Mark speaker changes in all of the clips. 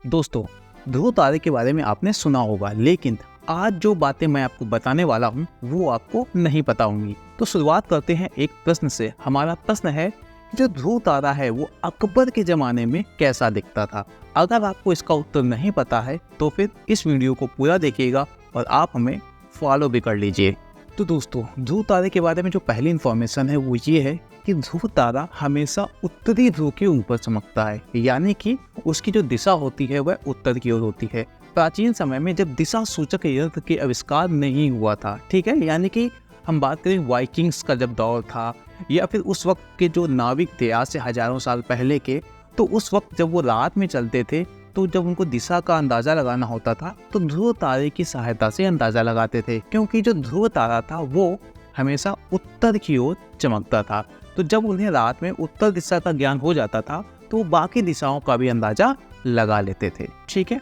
Speaker 1: दोस्तों, ध्रुव तारे के बारे में आपने सुना होगा, लेकिन आज जो बातें मैं आपको बताने वाला हूँ वो आपको नहीं पता होंगी। तो शुरुआत करते हैं एक प्रश्न से। हमारा प्रश्न है कि जो ध्रुव तारा है वो अकबर के ज़माने में कैसा दिखता था। अगर आपको इसका उत्तर नहीं पता है तो फिर इस वीडियो को पूरा देखिएगा और आप हमें फॉलो भी कर लीजिए। तो दोस्तों, ध्रुव तारे के बारे में जो पहली इन्फॉर्मेशन है वो ये है कि ध्रुव तारा हमेशा उत्तरी ध्रुव के ऊपर चमकता है, यानी कि उसकी जो दिशा होती है वह उत्तर की ओर होती है। प्राचीन समय में जब दिशा सूचक यंत्र के आविष्कार नहीं हुआ था, ठीक है, यानी कि हम बात करें वाइकिंग्स का जब दौर था या फिर उस वक्त के जो नाविक थे आज से हजारों साल पहले के, तो उस वक्त जब वो रात में चलते थे तो जब उनको दिशा का अंदाज़ा लगाना होता था तो ध्रुव तारे की सहायता से अंदाज़ा लगाते थे, क्योंकि जो ध्रुव तारा था वो हमेशा उत्तर की ओर चमकता था। तो जब उन्हें रात में उत्तर दिशा का ज्ञान हो जाता था तो वो बाकी दिशाओं का भी अंदाज़ा लगा लेते थे। ठीक है,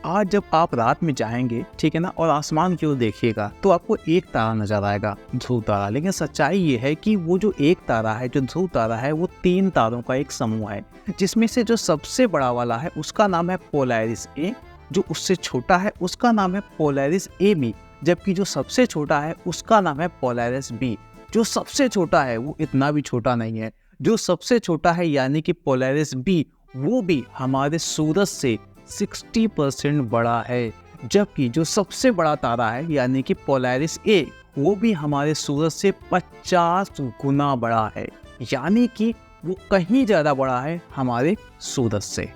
Speaker 1: आज जब आप रात में जाएंगे, ठीक है ना, और आसमान की ओर देखिएगा तो आपको एक तारा नजर आएगा, ध्रुव तारा। लेकिन सच्चाई ये है कि वो जो एक तारा है, जो ध्रुव तारा है, वो 3 तारों का एक समूह है, जिसमें से जो सबसे बड़ा वाला है उसका नाम है पोलैरिस ए, जो उससे छोटा है उसका नाम है पोलैरिस ए बी, जबकि जो सबसे छोटा है उसका नाम है पोलैरिस बी। जो सबसे छोटा है वो इतना भी छोटा नहीं है, जो सबसे छोटा है यानी कि पोलैरिस बी, वो भी हमारे सूरज से 60% बड़ा है, जबकि जो सबसे बड़ा तारा है यानी कि पोलैरिस ए, वो भी हमारे सूरज से 50 गुना बड़ा है, यानी कि वो कहीं ज़्यादा बड़ा है हमारे सूरज से।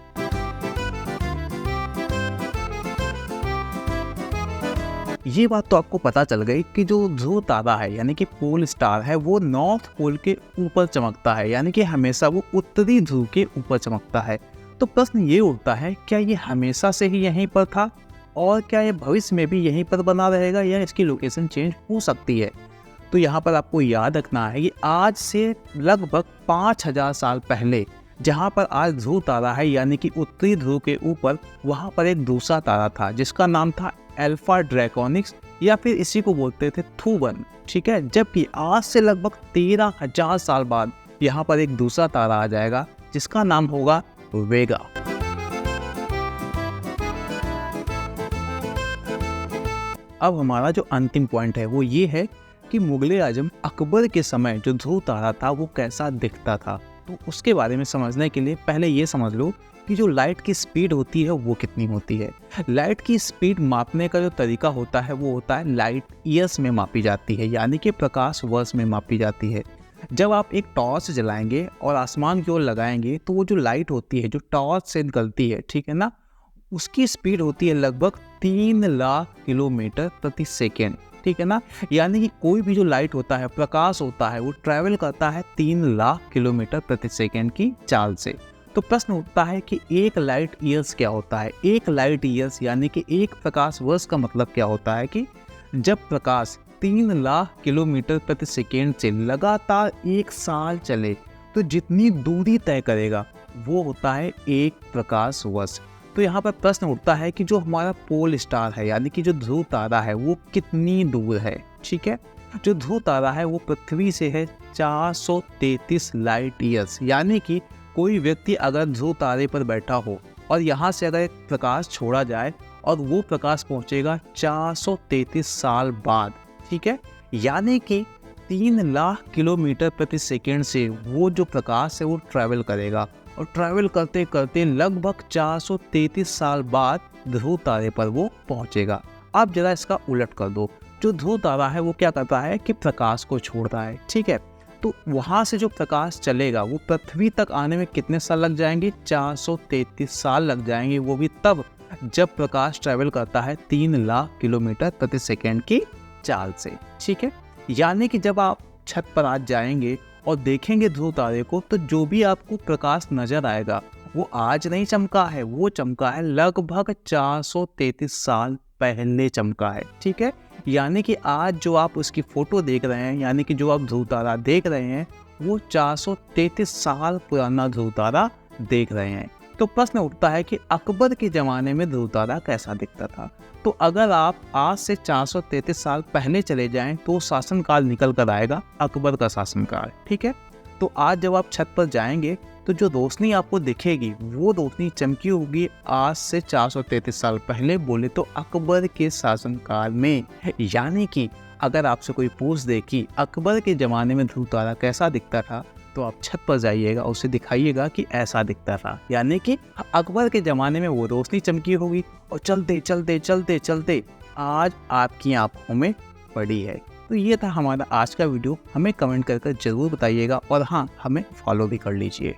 Speaker 1: ये बात तो आपको पता चल गई कि जो ध्रुव तारा है यानी कि पोल स्टार है वो नॉर्थ पोल के ऊपर चमकता है, यानी कि हमेशा वो उत्तरी ध्रुव के ऊपर चमकता है। तो प्रश्न ये उठता है, क्या ये हमेशा से ही यहीं पर था और क्या ये भविष्य में भी यहीं पर बना रहेगा या इसकी लोकेशन चेंज हो सकती है? तो यहाँ पर आपको याद रखना है कि आज से लगभग 5000 साल पहले जहाँ पर आज ध्रुव तारा है यानी कि उत्तरी ध्रुव के ऊपर, वहाँ पर एक दूसरा तारा था जिसका नाम था अल्फा ड्रैकोनिक्स, या फिर इसी को बोलते थे थूबन। ठीक है, जबकि आज से लगभग 13000 साल बाद यहाँ पर एक दूसरा तारा आ जाएगा जिसका नाम होगा वेगा। अब हमारा जो अंतिम पॉइंट है वो ये है कि मुगले आजम अकबर के समय जो ध्रुव तारा था वो कैसा दिखता था। तो उसके बारे में समझने के लिए पहले ये समझ लो कि जो लाइट की स्पीड होती है वो कितनी होती है। लाइट की स्पीड मापने का जो तरीका होता है वो होता है लाइट ईयर्स में मापी जाती है, यानी कि प्रकाश वर्ष में मापी जाती है। जब आप एक टॉर्च जलाएंगे और आसमान की ओर लगाएंगे तो वो जो लाइट होती है जो टॉर्च से निकलती है, ठीक है ना, उसकी स्पीड होती है लगभग 3 लाख किलोमीटर प्रति सेकेंड। ठीक है ना, यानी कि कोई भी जो लाइट होता है, प्रकाश होता है, वो ट्रैवल करता है 3 लाख किलोमीटर प्रति सेकेंड की चाल से। तो प्रश्न उठता है कि एक लाइट ईयर्स क्या होता है। एक लाइट ईयर्स यानी कि एक प्रकाश वर्ष का मतलब क्या होता है कि जब प्रकाश 3 लाख किलोमीटर प्रति सेकेंड से लगातार 1 साल चले तो जितनी दूरी तय करेगा वो होता है 1 प्रकाश वर्ष। तो यहाँ पर प्रश्न उठता है कि जो हमारा पोल स्टार है यानी कि जो ध्रुव तारा है वो कितनी दूर है। ठीक है, जो ध्रुव तारा है वो पृथ्वी से है 433 लाइट ईयर्स, यानी कि कोई व्यक्ति अगर ध्रुव तारे पर बैठा हो और यहाँ से अगर एक प्रकाश छोड़ा जाए और वो प्रकाश पहुँचेगा 433 साल बाद, ठीक है, यानी कि 3 लाख किलोमीटर प्रति सेकेंड से वो जो प्रकाश है वो ट्रैवल करेगा और ट्रैवल करते करते लगभग 433 साल बाद ध्रुव तारे पर वो पहुँचेगा। अब जरा इसका उलट कर दो, जो ध्रुव तारा है वो क्या करता है कि प्रकाश को छोड़ता है, ठीक है, तो वहाँ से जो प्रकाश चलेगा वो पृथ्वी तक आने में कितने साल लग जाएंगे? 433 साल लग जाएंगे, वो भी तब जब प्रकाश ट्रैवल करता है 3 लाख किलोमीटर प्रति सेकेंड की चाल से। ठीक है, यानी कि जब आप छत पर आज जाएंगे और देखेंगे ध्रुव तारे को तो जो भी आपको प्रकाश नजर आएगा वो आज नहीं चमका है, वो चमका है लगभग 433 साल पहले चमका है। ठीक है, यानी कि आज जो आप उसकी फोटो देख रहे हैं यानी कि जो आप ध्रुव तारा देख रहे हैं वो 433 साल पुराना ध्रुव तारा देख रहे हैं। तो प्रश्न उठता है कि अकबर के ज़माने में ध्रुव तारा कैसा दिखता था। तो अगर आप आज से 433 साल पहले चले जाएं तो शासनकाल निकल कर आएगा अकबर का शासनकाल। ठीक है, तो आज जब आप छत पर जाएंगे तो जो रोशनी आपको दिखेगी वो रोशनी चमकी होगी आज से 433 साल पहले, बोले तो अकबर के शासनकाल में। यानी कि अगर आपसे कोई पूछ दे कि अकबर के ज़माने में ध्रुव तारा कैसा दिखता था, तो आप छत पर जाइएगा, उसे दिखाइएगा कि ऐसा दिखता था। यानी कि अकबर के ज़माने में वो रोशनी चमकी होगी और चलते चलते चलते चलते आज आपकी आंखों में पड़ी है। तो ये था हमारा आज का वीडियो। हमें कमेंट कर ज़रूर बताइएगा और हाँ, हमें फॉलो भी कर लीजिए।